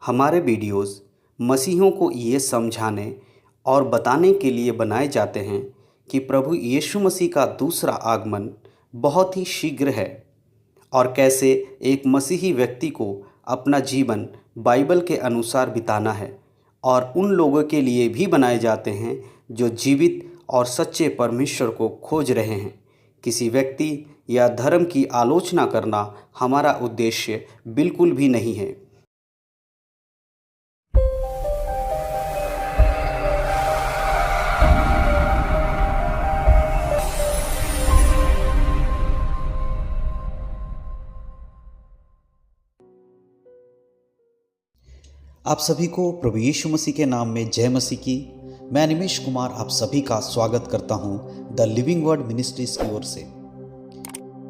हमारे वीडियोस मसीहियों को ये समझाने और बताने के लिए बनाए जाते हैं कि प्रभु यीशु मसीह का दूसरा आगमन बहुत ही शीघ्र है और कैसे एक मसीही व्यक्ति को अपना जीवन बाइबल के अनुसार बिताना है। और उन लोगों के लिए भी बनाए जाते हैं जो जीवित और सच्चे परमेश्वर को खोज रहे हैं। किसी व्यक्ति या धर्म की आलोचना करना हमारा उद्देश्य बिल्कुल भी नहीं है। आप सभी को प्रभु यीशु मसीह के नाम में जय मसीह की। मैं निमेश कुमार आप सभी का स्वागत करता हूं द लिविंग वर्ड मिनिस्ट्रीज की ओर से।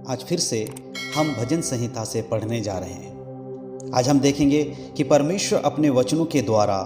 आज फिर से हम भजन संहिता से पढ़ने जा रहे हैं। आज हम देखेंगे कि परमेश्वर अपने वचनों के द्वारा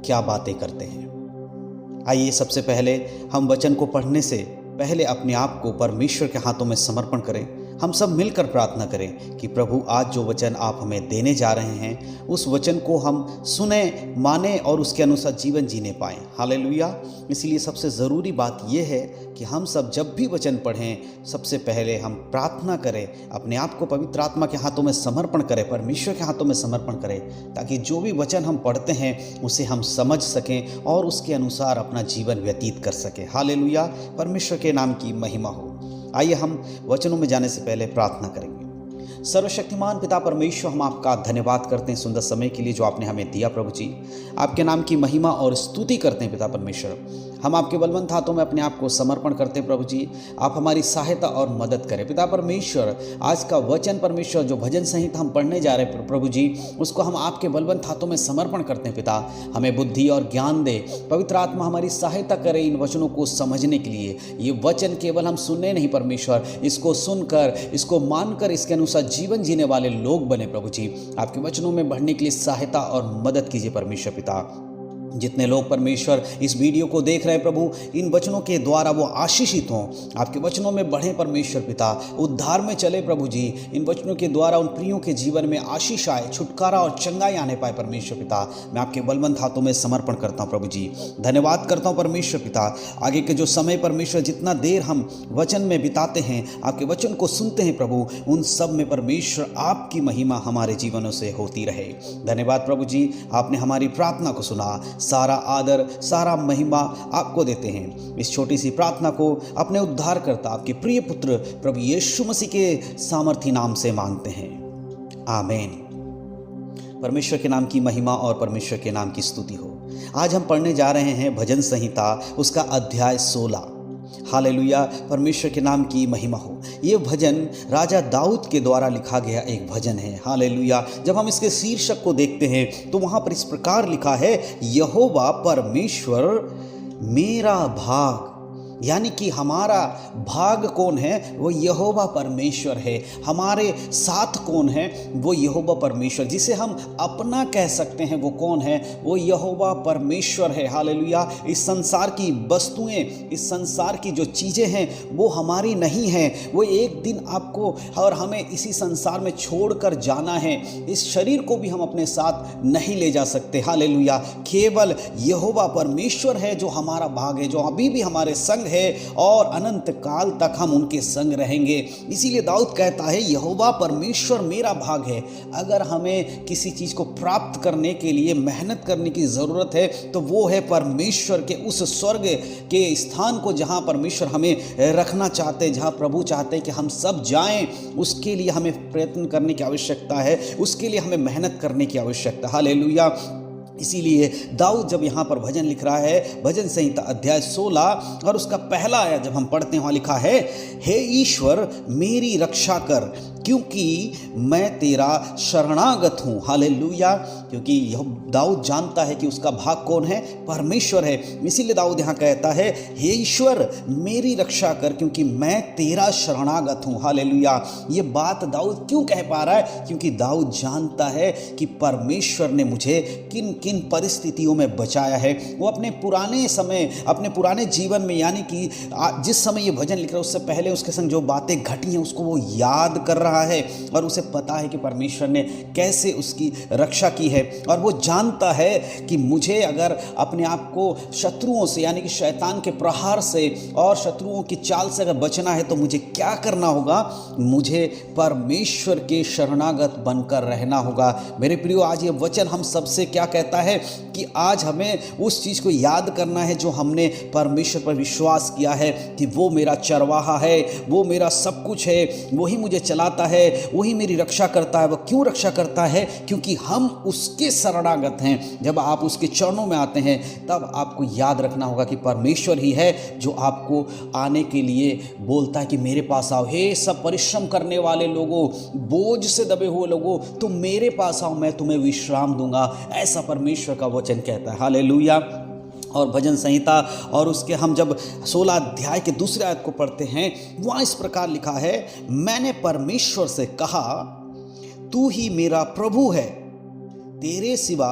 क्या बातें करते हैं। आइए सबसे पहले हम वचन को पढ़ने से पहले अपने आप को परमेश्वर के हाथों में समर्पण करें। हम सब मिलकर प्रार्थना करें कि प्रभु आज जो वचन आप हमें देने जा रहे हैं उस वचन को हम सुने, माने और उसके अनुसार जीवन जीने पाएं। हालेलुया। इसलिए सबसे ज़रूरी बात यह है कि हम सब जब भी वचन पढ़ें सबसे पहले हम प्रार्थना करें, अपने आप को पवित्र आत्मा के हाथों में समर्पण करें, परमेश्वर के हाथों में समर्पण करें, ताकि जो भी वचन हम पढ़ते हैं उसे हम समझ सकें और उसके अनुसार अपना जीवन व्यतीत कर सकें। हालेलुया। परमेश्वर के नाम की महिमा हो। आइए हम वचनों में जाने से पहले प्रार्थना करेंगे। सर्वशक्तिमान पिता परमेश्वर, हम आपका धन्यवाद करते हैं सुंदर समय के लिए जो आपने हमें दिया। प्रभु जी, आपके नाम की महिमा और स्तुति करते हैं। पिता परमेश्वर, हम आपके बलवंत हाथों में अपने आप को समर्पण करते हैं। प्रभु जी, आप हमारी सहायता और मदद करें। पिता परमेश्वर, आज का वचन परमेश्वर जो भजन संहिता हम पढ़ने जा रहे हैं प्रभु जी, उसको हम आपके बलवंत हाथों में समर्पण करते हैं। पिता, हमें बुद्धि और ज्ञान दे। पवित्र आत्मा हमारी सहायता करे इन वचनों को समझने के लिए। ये वचन केवल हम सुनने नहीं परमेश्वर, इसको सुनकर, इसको मानकर, इसके अनुसार जीवन जीने वाले लोग बने। प्रभु जी, आपके वचनों में बढ़ने के लिए सहायता और मदद कीजिए परमेश्वर। पिता, जितने लोग परमेश्वर इस वीडियो को देख रहे हैं प्रभु, इन वचनों के द्वारा वो आशीषित हों, आपके वचनों में बढ़े परमेश्वर। पिता, उद्धार में चले प्रभु जी। इन वचनों के द्वारा उन प्रियों के जीवन में आशीष आए, छुटकारा और चंगाई आने पाए परमेश्वर। पिता, मैं आपके बलवंत हाथों में समर्पण करता हूँ प्रभु जी। धन्यवाद करता हूँ परमेश्वर। पिता, आगे के जो समय परमेश्वर जितना देर हम वचन में बिताते हैं, आपके वचन को सुनते हैं प्रभु, उन सब में परमेश्वर आपकी महिमा हमारे जीवनों से होती रहे। धन्यवाद प्रभु जी, आपने हमारी प्रार्थना को सुना। सारा आदर, सारा महिमा आपको देते हैं। इस छोटी सी प्रार्थना को अपने उद्धारकर्ता, आपके प्रिय पुत्र प्रभु यीशु मसीह के सामर्थी नाम से मांगते हैं, आमीन। परमेश्वर के नाम की महिमा और परमेश्वर के नाम की स्तुति हो। आज हम पढ़ने जा रहे हैं भजन संहिता, उसका अध्याय 16। हालेलुया। परमेश्वर के नाम की महिमा हो। ये भजन राजा दाऊद के द्वारा लिखा गया एक भजन है। हालेलुया। जब हम इसके शीर्षक को देखते हैं तो वहाँ पर इस प्रकार लिखा है, यहोवा परमेश्वर मेरा भाग। यानी कि हमारा भाग कौन है? वो यहोवा परमेश्वर है। हमारे साथ कौन है? वो यहोवा परमेश्वर। जिसे हम अपना कह सकते हैं वो कौन है? वो यहोवा परमेश्वर है। हालेलुया। इस संसार की वस्तुएं, इस संसार की जो चीज़ें हैं वो हमारी नहीं हैं। वो एक दिन आपको और हमें इसी संसार में छोड़कर जाना है। इस शरीर को भी हम अपने साथ नहीं ले जा सकते। हालेलुया। केवल यहोवा परमेश्वर है जो हमारा भाग है, जो अभी भी हमारे संग है और अनंत काल तक हम उनके संग रहेंगे। इसीलिए दाऊद कहता है, यहोवा परमेश्वर मेरा भाग है। अगर हमें किसी चीज को प्राप्त करने के लिए मेहनत करने की जरूरत है तो वो है परमेश्वर के उस स्वर्ग के स्थान को जहां परमेश्वर हमें रखना चाहते हैं, जहां प्रभु चाहते हैं कि हम सब जाएं। उसके लिए हमें प्रयत्न करने की आवश्यकता है, उसके लिए हमें मेहनत करने की आवश्यकता है। हालेलुया। इसीलिए दाऊद जब यहाँ पर भजन लिख रहा है, भजन संहिता अध्याय 16 और उसका पहला आया जब हम पढ़ते हैं, वहाँ लिखा है, हे ईश्वर मेरी रक्षा कर, क्योंकि मैं तेरा शरणागत हूँ। हालेलुया। क्योंकि दाऊद जानता है कि उसका भाग कौन है? परमेश्वर है। इसीलिए दाऊद यहाँ कहता है, हे ईश्वर मेरी रक्षा कर, क्योंकि मैं तेरा शरणागत हूँ। हालेलुया। ये बात दाऊद क्यों कह पा रहा है? क्योंकि दाऊद जानता है कि परमेश्वर ने मुझे किन किन परिस्थितियों में बचाया है। वो अपने पुराने समय, अपने पुराने जीवन में, यानी कि जिस समय ये भजन लिख रहा है उससे पहले उसके संग जो बातें घटी हैं उसको वो याद कर रहा है और उसे पता है कि परमेश्वर ने कैसे उसकी रक्षा की है। है और वो जानता है कि मुझे अगर अपने आप को शत्रुओं से यानी कि शैतान के प्रहार से और शत्रुओं की चाल से अगर बचना है तो मुझे क्या करना होगा, मुझे परमेश्वर के शरणागत बनकर रहना होगा। मेरे प्रियो, आज ये वचन हम सबसे क्या कहता है कि आज हमें उस चीज़ को याद करना है जो हमने परमेश्वर पर विश्वास किया है कि वो मेरा चरवाहा है, वो मेरा सब कुछ है, वही मुझे चलाता है, वही मेरी रक्षा करता है। वो क्यों रक्षा करता है? क्योंकि हम उसके शरणागत हैं। जब आप उसके चरणों में आते हैं तब आपको याद रखना होगा कि परमेश्वर ही है जो आपको आने के लिए बोलता है कि मेरे पास आओ, हे सब परिश्रम करने वाले लोगों, बोझ से दबे हुए लोगों, तुम मेरे पास आओ, मैं तुम्हें विश्राम दूंगा। ऐसा परमेश्वर का वचन कहता है। हालेलुया। और भजन संहिता और उसके हम जब 16 अध्याय के दूसरे आयत को पढ़ते हैं, वहाँ इस प्रकार लिखा है, मैंने परमेश्वर से कहा तू ही मेरा प्रभु है, तेरे सिवा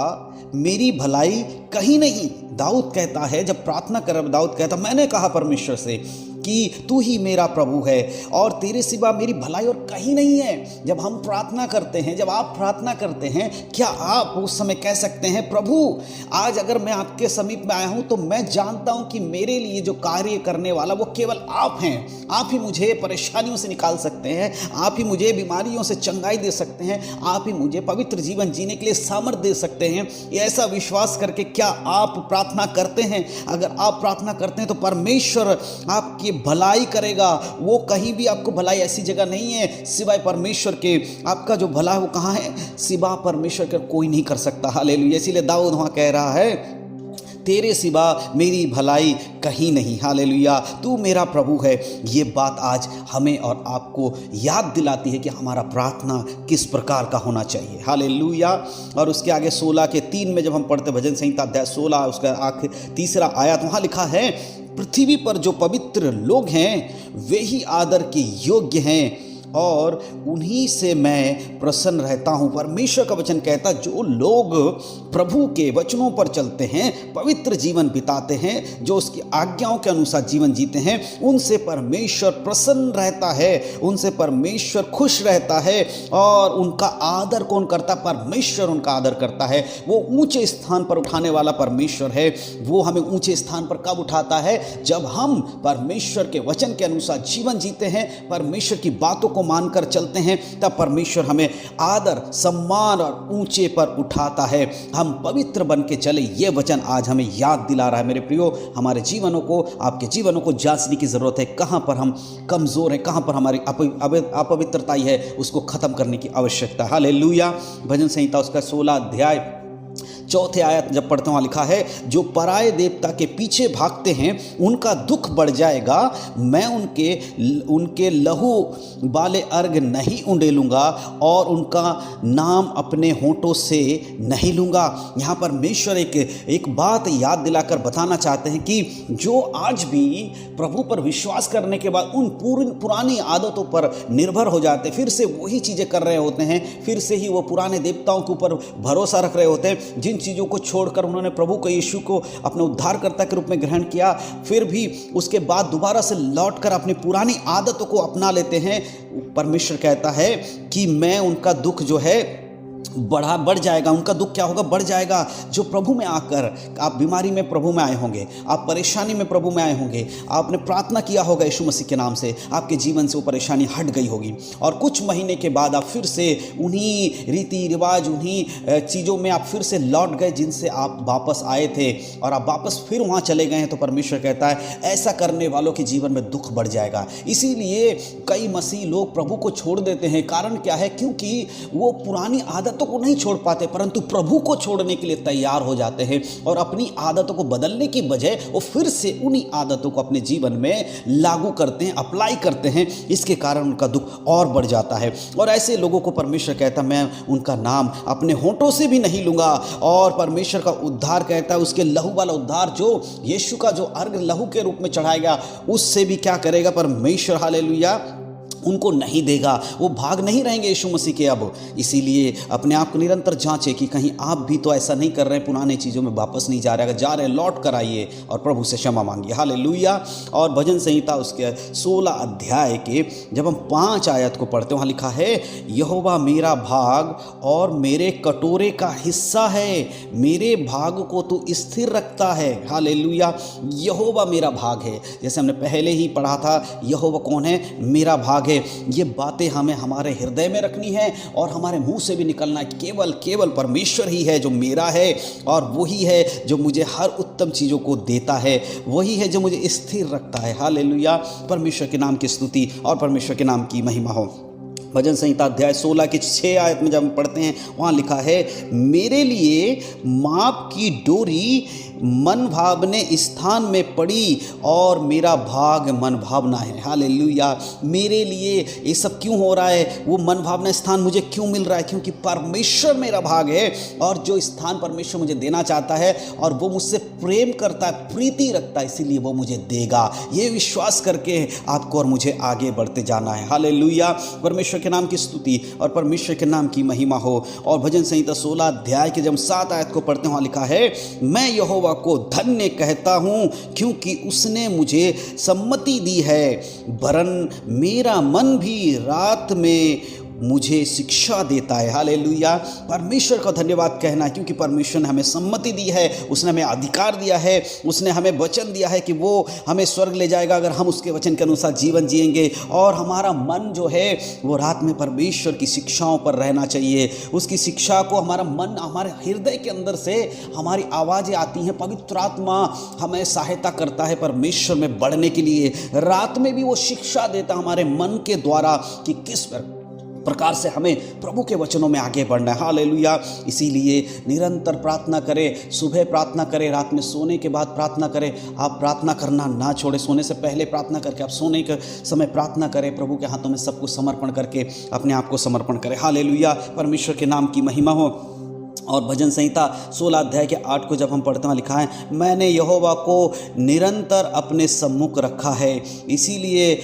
मेरी भलाई कहीं नहीं। दाऊद कहता है, जब प्रार्थना कर दाऊद कहता, मैंने कहा परमेश्वर से कि तू ही मेरा प्रभु है और तेरे सिवा मेरी भलाई और कहीं नहीं है। जब हम प्रार्थना करते हैं, जब आप प्रार्थना करते हैं, क्या आप उस समय कह सकते हैं, प्रभु आज अगर मैं आपके समीप में आया हूं तो मैं जानता हूं कि मेरे लिए जो कार्य करने वाला वो केवल आप हैं। आप ही मुझे परेशानियों से निकाल सकते हैं, आप ही मुझे बीमारियों से चंगाई दे सकते हैं, आप ही मुझे पवित्र जीवन जीने के लिए सामर्थ्य दे सकते हैं। ऐसा विश्वास करके क्या आप प्रार्थना करते हैं? अगर आप प्रार्थना करते हैं तो परमेश्वर आपकी भलाई करेगा। वो कहीं भी आपको भलाई ऐसी जगह नहीं है सिवाय परमेश्वर के। आपका जो भला है वो कहाँ है? सिवा परमेश्वर के कोई नहीं कर सकता। हालेलुया। इसीलिए दाऊद वहाँ कह रहा है, तेरे सिवा मेरी भलाई कहीं नहीं। हालेलुया। तू मेरा प्रभु है। ये बात आज हमें और आपको याद दिलाती है कि हमारा प्रार्थना किस प्रकार का होना चाहिए। हालेलुया। और उसके आगे 16 के 3 में जब हम पढ़ते भजन संहिता अध्याय 16 उसका आखिर तीसरा आयत, वहाँ लिखा है, पृथ्वी पर जो पवित्र लोग हैं वे ही आदर के योग्य हैं और उन्हीं से मैं प्रसन्न रहता हूँ। परमेश्वर का वचन कहता है, जो लोग प्रभु के वचनों पर चलते हैं, पवित्र जीवन बिताते हैं, जो उसकी आज्ञाओं के अनुसार जीवन जीते हैं, उनसे परमेश्वर प्रसन्न रहता है, उनसे परमेश्वर खुश रहता है। और उनका आदर कौन करता? परमेश्वर उनका आदर करता है। वो ऊंचे स्थान पर उठाने वाला परमेश्वर है। वो हमें ऊंचे स्थान पर कब उठाता है? जब हम परमेश्वर के वचन के अनुसार जीवन जीते हैं, परमेश्वर की बातों को मानकर चलते हैं, तब परमेश्वर हमें आदर, सम्मान और ऊंचे पर उठाता है। हम पवित्र बन के चले, ये वचन आज हमें याद दिला रहा है। मेरे प्रियो, हमारे जीवनों को, आपके जीवनों को जांचने की जरूरत है। कहां पर हम कमजोर हैं, कहां पर हमारी अपवित्रता है, उसको खत्म करने की आवश्यकता है। हालेलुया। भजन संहिता उसका 16 अध्याय 4 आयत जब पढ़ते वहाँ लिखा है, जो पराये देवता के पीछे भागते हैं उनका दुख बढ़ जाएगा। मैं उनके लहू वाले अर्घ नहीं उंडेलूंगा और उनका नाम अपने होंठों से नहीं लूँगा। यहाँ परमेश्वर एक बात याद दिलाकर बताना चाहते हैं कि जो आज भी प्रभु पर विश्वास करने के बाद उन पुरानी आदतों पर निर्भर हो जाते, फिर से वही चीज़ें कर रहे होते हैं, फिर से ही वो पुराने देवताओं के ऊपर भरोसा रख रहे होते हैं, जिन चीज़ों को छोड़कर उन्होंने प्रभु को, यीशु को अपने उद्धारकर्ता के रूप में ग्रहण किया, फिर भी उसके बाद दोबारा से लौटकर अपनी पुरानी आदतों को अपना लेते हैं। परमेश्वर कहता है कि मैं उनका दुख जो है बढ़ जाएगा। उनका दुख क्या होगा? बढ़ जाएगा। जो प्रभु में आकर, आप बीमारी में प्रभु में आए होंगे, आप परेशानी में प्रभु में आए होंगे, आपने प्रार्थना किया होगा यीशु मसीह के नाम से, आपके जीवन से वो परेशानी हट गई होगी और कुछ महीने के बाद आप फिर से उन्हीं रीति रिवाज, उन्हीं चीज़ों में आप फिर से लौट गए जिनसे आप वापस आए थे और आप वापस फिर वहाँ चले गए हैं। तो परमेश्वर कहता है, ऐसा करने वालों के जीवन में दुख बढ़ जाएगा। इसीलिए कई मसीह लोग प्रभु को छोड़ देते हैं। कारण क्या है? क्योंकि वो पुरानी आदतों को नहीं छोड़ पाते, परंतु प्रभु को छोड़ने के लिए तैयार हो जाते हैं और अपनी आदतों को बदलने की बजाय वो फिर से उन्हीं आदतों को अपने जीवन में लागू करते हैं, अप्लाई करते हैं। इसके कारण उनका दुख और बढ़ जाता है। और ऐसे लोगों को परमेश्वर कहता है, मैं उनका नाम अपने होंठों से भी नहीं लूंगा। और परमेश्वर का उद्धार कहता है, उसके लहू वाला उद्धार, जो यीशु का जो अर्घ लहू के रूप में चढ़ाएगा, उससे भी क्या करेगा परमेश्वर? हालेलुया। उनको नहीं देगा। वो भाग नहीं रहेंगे यीशु मसीह के अब। इसीलिए अपने आप को निरंतर जांचें कि कहीं आप भी तो ऐसा नहीं कर रहे हैं, पुराने चीज़ों में वापस नहीं जा रहे। अगर जा रहे हैं लौट कर आइए और प्रभु से क्षमा मांगिए। हालेलुया। और भजन संहिता उसके 16 अध्याय के जब हम 5 आयत को पढ़ते हैं, वहाँ लिखा है, यहोवा मेरा भाग और मेरे कटोरे का हिस्सा है, मेरे भाग को तू स्थिर रखता है। हालेलुया। यहोवा मेरा भाग है। जैसे हमने पहले ही पढ़ा था, यहोवा कौन है? मेरा भाग है। ये बातें हमें हमारे हृदय में रखनी है और हमारे मुंह से भी निकलना है। केवल परमेश्वर ही है जो मेरा है, और वही है जो मुझे हर उत्तम चीज़ों को देता है, वही है जो मुझे स्थिर रखता है। हालेलुया। परमेश्वर के नाम की स्तुति और परमेश्वर के नाम की महिमा हो। भजन संहिता अध्याय 16 की 6 आयत में जब हम पढ़ते हैं, वहाँ लिखा है, मेरे लिए माप की डोरी मन भावने स्थान में पड़ी और मेरा भाग मन भावना है। हालेलुया। मेरे लिए ये सब क्यों हो रहा है? वो मन भावना स्थान मुझे क्यों मिल रहा है? क्योंकि परमेश्वर मेरा भाग है, और जो स्थान परमेश्वर मुझे देना चाहता है और वो मुझसे प्रेम करता है, प्रीति रखता है, इसीलिए वो मुझे देगा। ये विश्वास करके आपको और मुझे आगे बढ़ते जाना है। हालेलुया। परमेश्वर के नाम की स्तुति और परमेश्वर के नाम की महिमा हो। और भजन संहिता 16 अध्याय के जब 7 आयत को पढ़ते हैं, वहाँ लिखा है, मैं यहोवा को धन्य कहता हूं क्योंकि उसने मुझे सम्मति दी है, वरन मेरा मन भी रात में मुझे शिक्षा देता है। हालेलुया। परमेश्वर का धन्यवाद कहना, क्योंकि परमेश्वर ने हमें सम्मति दी है, उसने हमें अधिकार दिया है, उसने हमें वचन दिया है कि वो हमें स्वर्ग ले जाएगा अगर हम उसके वचन के अनुसार जीवन जिएंगे। और हमारा मन जो है वो रात में परमेश्वर की शिक्षाओं पर रहना चाहिए। उसकी शिक्षा को हमारा मन, हमारे हृदय के अंदर से हमारी आवाज़ें आती हैं, पवित्र आत्मा हमें सहायता करता है परमेश्वर में बढ़ने के लिए। रात में भी वो शिक्षा देता हमारे मन के द्वारा कि किस प्रकार से हमें प्रभु के वचनों में आगे बढ़ना है। हालेलुया। इसीलिए निरंतर प्रार्थना करें, सुबह प्रार्थना करें, रात में सोने के बाद प्रार्थना करें। आप प्रार्थना करना ना छोड़ें, सोने से पहले प्रार्थना करके आप सोने के समय प्रार्थना करें, प्रभु के हाथों में सब कुछ समर्पण करके अपने आप को समर्पण करें। हालेलुया। परमेश्वर के नाम की महिमा हो। और भजन संहिता 16 अध्याय के 8 को जब हम पढ़ते हैं, लिखा है, मैंने यहोवा को निरंतर अपने सम्मुख रखा है, इसीलिए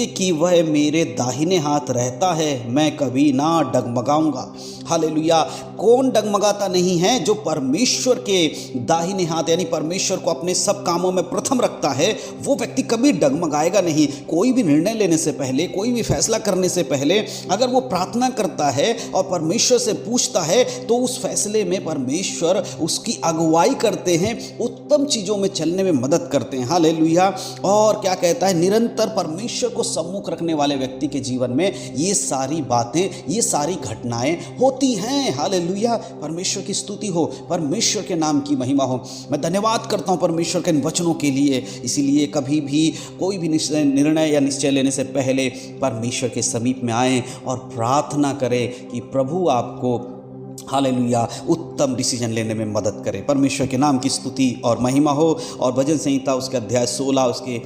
कि वह मेरे दाहिने हाथ रहता है, मैं कभी ना डगमगाऊंगा। हालेलुया। कौन डगमगाता नहीं है? जो परमेश्वर के दाहिने हाथ यानी परमेश्वर को अपने सब कामों में प्रथम रखता है, वो व्यक्ति कभी डगमगाएगा नहीं। कोई भी निर्णय लेने से पहले, कोई भी फैसला करने से पहले अगर वो प्रार्थना करता है और परमेश्वर से पूछता है, तो उस फैसले में परमेश्वर उसकी अगुवाई करते हैं, उत्तम चीज़ों में चलने में मदद करते हैं। हालेलुया। और क्या कहता है? निरंतर परमेश्वर को सम्मुख रखने वाले व्यक्ति के जीवन में ये सारी बातें, ये सारी घटनाएं होती हैं। हालेलुया। परमेश्वर की स्तुति हो, परमेश्वर के नाम की महिमा हो। मैं धन्यवाद करता हूँ परमेश्वर के इन वचनों के लिए। इसीलिए कभी भी कोई भी निर्णय या निश्चय लेने से पहले परमेश्वर के समीप में आएँ और प्रार्थना करें कि प्रभु आपको हालेलुया उत्तम डिसीजन लेने में मदद करे। परमेश्वर के नाम की स्तुति और महिमा हो। और भजन संहिता उसके अध्याय 16 उसके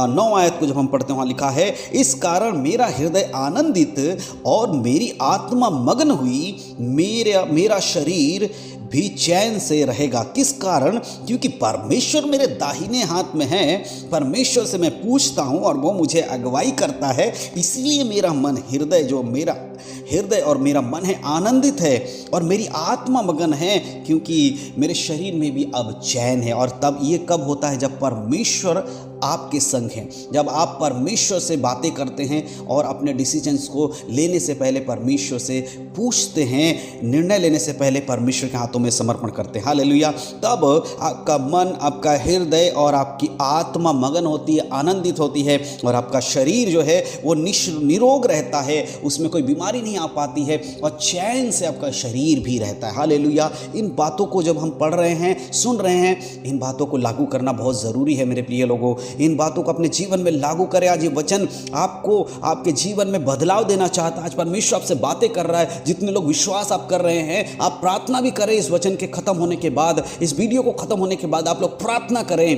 9 आयत को जब हम पढ़ते हैं, वहाँ लिखा है, इस कारण मेरा हृदय आनंदित और मेरी आत्मा मग्न हुई, मेरा शरीर भी चैन से रहेगा। किस कारण? क्योंकि परमेश्वर मेरे दाहिने हाथ में है, परमेश्वर से मैं पूछता हूँ और वो मुझे अगुवाई करता है। इसलिए मेरा मन, हृदय और मेरा मन है आनंदित है और मेरी आत्मा मगन है, क्योंकि मेरे शरीर में भी अब चैन है। और तब ये कब होता है? जब परमेश्वर आपके संग हैं, जब आप परमेश्वर से बातें करते हैं और अपने डिसीजंस को लेने से पहले परमेश्वर से पूछते हैं, निर्णय लेने से पहले परमेश्वर के हाथों में समर्पण करते हैं। हालेलुया। तब आपका मन, आपका हृदय और आपकी आत्मा मगन होती है, आनंदित होती है, और आपका शरीर जो है वो निरोग रहता है, उसमें कोई बीमारी नहीं आ पाती है, और चैन से आपका शरीर भी रहता है। हालेलुया। इन बातों को जब हम पढ़ रहे हैं, सुन रहे हैं, इन बातों को लागू करना बहुत ज़रूरी है मेरे प्रिय लोगों। इन बातों को अपने जीवन में लागू करें। आज ये वचन आपको आपके जीवन में बदलाव देना चाहता है। आज परमेश्वर आपसे बातें कर रहा है। जितने लोग विश्वास आप कर रहे हैं, आप प्रार्थना भी करें। इस वचन के खत्म होने के बाद, इस वीडियो को खत्म होने के बाद आप लोग प्रार्थना करें।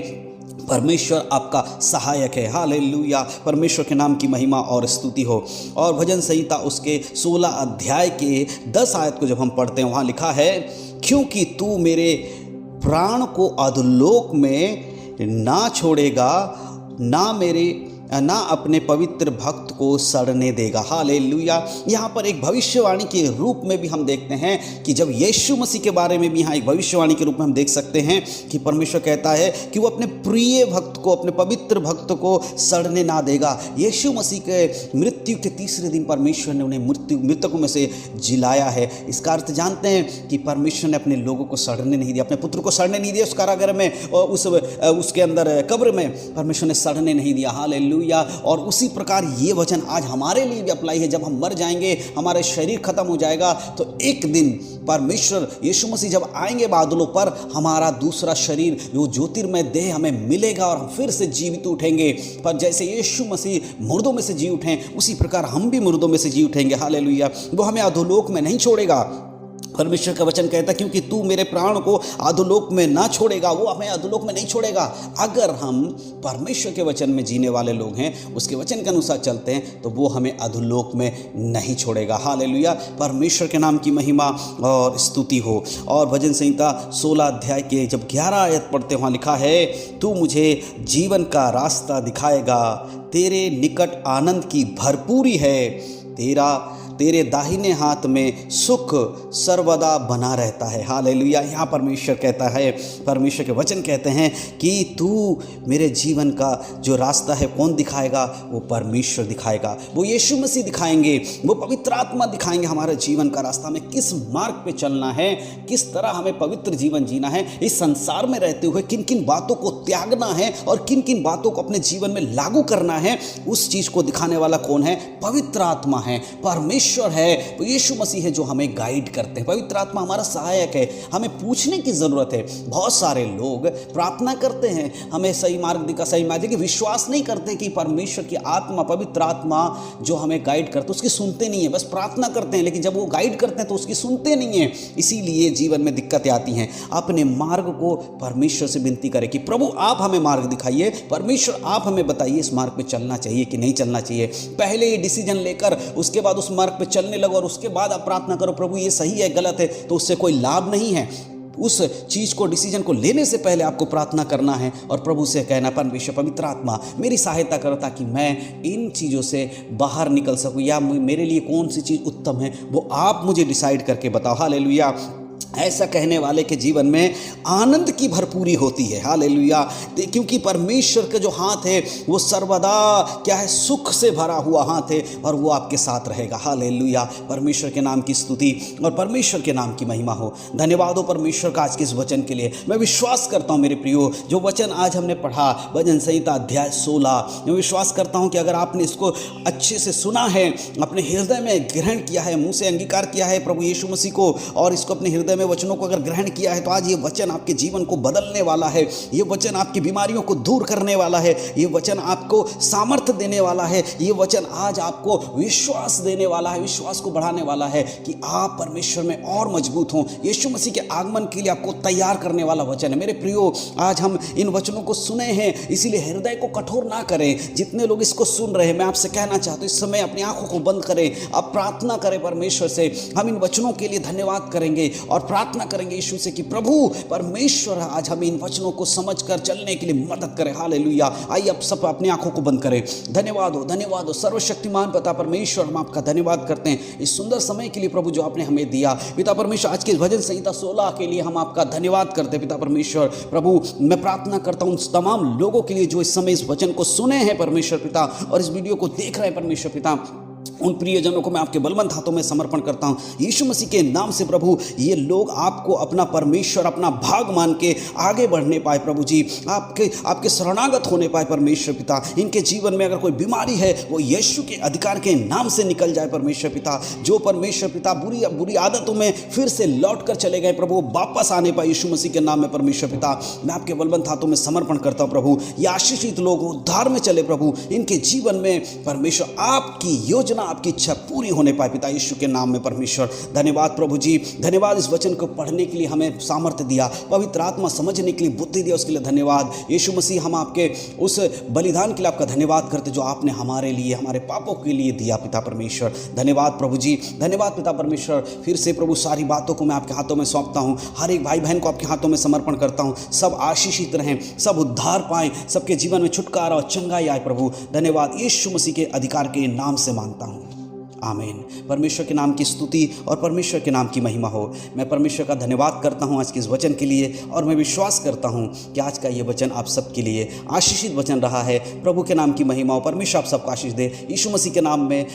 परमेश्वर आपका सहायक है। हालेलुया। परमेश्वर के नाम की महिमा और स्तुति हो। और भजन संहिता उसके 16 अध्याय के 10 आयत को जब हम पढ़ते हैं, वहाँ लिखा है, क्योंकि तू मेरे प्राण को अधोलोक में ना छोड़ेगा, ना मेरे ना अपने पवित्र भक्त को सड़ने देगा। हालेलुया। यहाँ पर एक भविष्यवाणी के रूप में भी हम देखते हैं कि जब यीशु मसीह के बारे में भी यहाँ एक भविष्यवाणी के रूप में हम देख सकते हैं कि परमेश्वर कहता है कि वो अपने प्रिय भक्त को, अपने पवित्र भक्त को सड़ने ना देगा। यीशु मसीह के मृत्यु के तीसरे दिन परमेश्वर ने उन्हें मृतकों में से जिलाया है। इसका अर्थ जानते हैं कि परमेश्वर ने अपने लोगों को सड़ने नहीं दिया, अपने पुत्र को सड़ने नहीं दिया उस कारागार में और उसके अंदर कब्र में परमेश्वर ने सड़ने नहीं दिया। हालेलुया। और उसी प्रकार ये वचन आज हमारे लिए भी अप्लाई है। जब हम मर जाएंगे, हमारे शरीर खत्म हो जाएगा, तो एक दिन परमेश्वर यीशु मसीह जब आएंगे बादलों पर, हमारा दूसरा शरीर जो ज्योतिर्मय देह हमें मिलेगा और हम फिर से जीवित उठेंगे। पर जैसे यीशु मसीह मुर्दों में से जी उठे, उसी प्रकार हम भी मुर्दों में से जी उठेंगे। हालेलुया। वो हमें अधोलोक में नहीं छोड़ेगा। परमेश्वर का वचन कहता है क्योंकि तू मेरे प्राण को अधोलोक में ना छोड़ेगा, वो हमें अधोलोक में नहीं छोड़ेगा। अगर हम परमेश्वर के वचन में जीने वाले लोग हैं, उसके वचन के अनुसार चलते हैं, तो वो हमें अधोलोक में नहीं छोड़ेगा। हालेलुया। परमेश्वर के नाम की महिमा और स्तुति हो। और भजन संहिता 16 अध्याय के जब 11 आयत पढ़ते वहाँ लिखा है, तू मुझे जीवन का रास्ता दिखाएगा, तेरे निकट आनंद की भरपूरी है, तेरे दाहिने हाथ में सुख सर्वदा बना रहता है। हालेलुया। यहाँ परमेश्वर कहता है, परमेश्वर के वचन कहते हैं कि तू मेरे जीवन का जो रास्ता है कौन दिखाएगा? वो परमेश्वर दिखाएगा, वो यीशु मसीह दिखाएंगे, वो पवित्र आत्मा दिखाएंगे हमारे जीवन का रास्ता में किस मार्ग पे चलना है, किस तरह हमें पवित्र जीवन जीना है, इस संसार में रहते हुए किन किन बातों को त्यागना है और किन किन बातों को अपने जीवन में लागू करना है। उस चीज़ को दिखाने वाला कौन है? पवित्र आत्मा है, परमेश्वर है, वो यीशु मसीह है जो हमें गाइड करते हैं। पवित्र आत्मा हमारा सहायक है। हमें पूछने की ज़रूरत है। बहुत सारे लोग प्रार्थना करते हैं, हमें सही मार्ग दिखा, सही मार्ग, लेकिन विश्वास नहीं करते कि परमेश्वर की आत्मा, पवित्र आत्मा जो हमें गाइड करते, उसकी सुनते नहीं है। बस प्रार्थना करते हैं, लेकिन जब वो गाइड करते हैं तो उसकी सुनते नहीं है। इसीलिए जीवन में दिक्कतें आती हैं। अपने मार्ग को परमेश्वर से विनती करें कि प्रभु आप हमें मार्ग दिखाइए, परमेश्वर आप हमें बताइए इस मार्ग पे चलना चाहिए कि नहीं चलना चाहिए। पहले ये डिसीजन लेकर उसके बाद उस मार्ग पे चलने लगो और उसके बाद आप प्रार्थना करो प्रभु ये सही है गलत है, तो उससे कोई लाभ नहीं है। उस चीज़ को, डिसीजन को लेने से पहले आपको प्रार्थना करना है और प्रभु से कहना, परमेश्वर पवित्र आत्मा मेरी सहायता करो ताकि मैं इन चीज़ों से बाहर निकल सकूं, या मेरे लिए कौन सी चीज़ उत्तम है वो आप मुझे डिसाइड करके बताओ। हालेलुया। ऐसा कहने वाले के जीवन में आनंद की भरपूरी होती है। हालेलुया। क्योंकि परमेश्वर का जो हाथ है वो सर्वदा क्या है? सुख से भरा हुआ हाथ है और वो आपके साथ रहेगा। हालेलुया। परमेश्वर के नाम की स्तुति और परमेश्वर के नाम की महिमा हो। धन्यवाद हो परमेश्वर का आज के इस वचन के लिए। मैं विश्वास करता हूँ मेरे प्रियो, जो वचन आज हमने पढ़ा भजन संहिता अध्याय 16, मैं विश्वास करता हूँ कि अगर आपने इसको अच्छे से सुना है, अपने हृदय में ग्रहण किया है, मुँह से अंगीकार किया है प्रभु यीशु मसीह को, और इसको अपने हृदय में वचनों को अगर ग्रहण किया है, तो आज ये वचन आपके जीवन को बदलने वाला है। ये वचन आपकी बीमारियों को दूर करने वाला है। ये वचन आपको सामर्थ्य देने वाला है। ये वचन आज आपको विश्वास देने वाला है, विश्वास को बढ़ाने वाला है कि आप परमेश्वर में और मजबूत हों। यीशु मसीह के आगमन के लिए आपको तैयार करने वाला वचन है। मेरे प्रियो, आज हम इन वचनों को सुने हैं, इसीलिए हृदय को कठोर ना करें। जितने लोग इसको सुन रहे हैं, मैं आपसे कहना चाहता हूँ इस समय अपनी आंखों को बंद करें, आप प्रार्थना करें परमेश्वर से। हम इन वचनों के लिए धन्यवाद करेंगे और प्रार्थना करेंगे यीशु से कि प्रभु परमेश्वर आज हमें इन वचनों को समझकर चलने के लिए मदद करें। हालेलुया। आइए आप सब अपनी आंखों को बंद करें। धन्यवाद हो सर्वशक्तिमान पिता परमेश्वर, हम आपका धन्यवाद करते हैं इस सुंदर समय के लिए प्रभु जो आपने हमें दिया। पिता परमेश्वर, आज के भजन संहिता 16 के लिए हम आपका धन्यवाद करते हैं। पिता परमेश्वर, प्रभु मैं प्रार्थना करता हूँ उन तमाम लोगों के लिए जो इस समय इस वचन को सुने हैं परमेश्वर पिता, और इस वीडियो को देख रहे हैं परमेश्वर पिता, उन प्रियजनों को मैं आपके बलवंत हाथों में समर्पण करता हूं यीशु मसीह के नाम से। प्रभु ये लोग आपको अपना परमेश्वर, अपना भाग मान के आगे बढ़ने पाए प्रभु जी, आपके शरणागत होने पाए परमेश्वर पिता। इनके जीवन में अगर कोई बीमारी है वो यीशु के अधिकार के नाम से निकल जाए परमेश्वर पिता। जो परमेश्वर पिता बुरी आदतों में फिर से लौट कर चले गए प्रभु, वो वापस आने पाए यीशु मसीह के नाम में परमेश्वर पिता। मैं आपके बलवंत हाथों में समर्पण करता हूँ प्रभु। ये आशीषित लोग उद्धार में चले प्रभु, इनके जीवन में परमेश्वर आपकी योजना रोजाना आपकी इच्छा पूरी होने पाए पिता यीशु के नाम में परमेश्वर। धन्यवाद प्रभु जी, धन्यवाद इस वचन को पढ़ने के लिए हमें सामर्थ्य दिया, पवित्र आत्मा समझने के लिए बुद्धि दिया, उसके लिए धन्यवाद। यीशु मसीह हम आपके उस बलिदान के लिए आपका धन्यवाद करते जो आपने हमारे लिए, हमारे पापों के लिए दिया पिता परमेश्वर। धन्यवाद प्रभु जी, धन्यवाद पिता परमेश्वर। फिर से प्रभु सारी बातों को मैं आपके हाथों में सौंपता हूँ, हर एक भाई बहन को आपके हाथों में समर्पण करता हूँ। सब आशीषित रहें, सब उद्धार पाएं, सबके जीवन में छुटकारा और चंगाई आए प्रभु। धन्यवाद यीशु मसीह के अधिकार के नाम से मांगता हूँ, आमीन। परमेश्वर के नाम की स्तुति और परमेश्वर के नाम की महिमा हो। मैं परमेश्वर का धन्यवाद करता हूँ आज के इस वचन के लिए, और मैं विश्वास करता हूँ कि आज का ये वचन आप सबके लिए आशीषित वचन रहा है। प्रभु के नाम की महिमा हो, परमेश्वर आप सबको आशीष दे, यीशु मसीह के नाम में।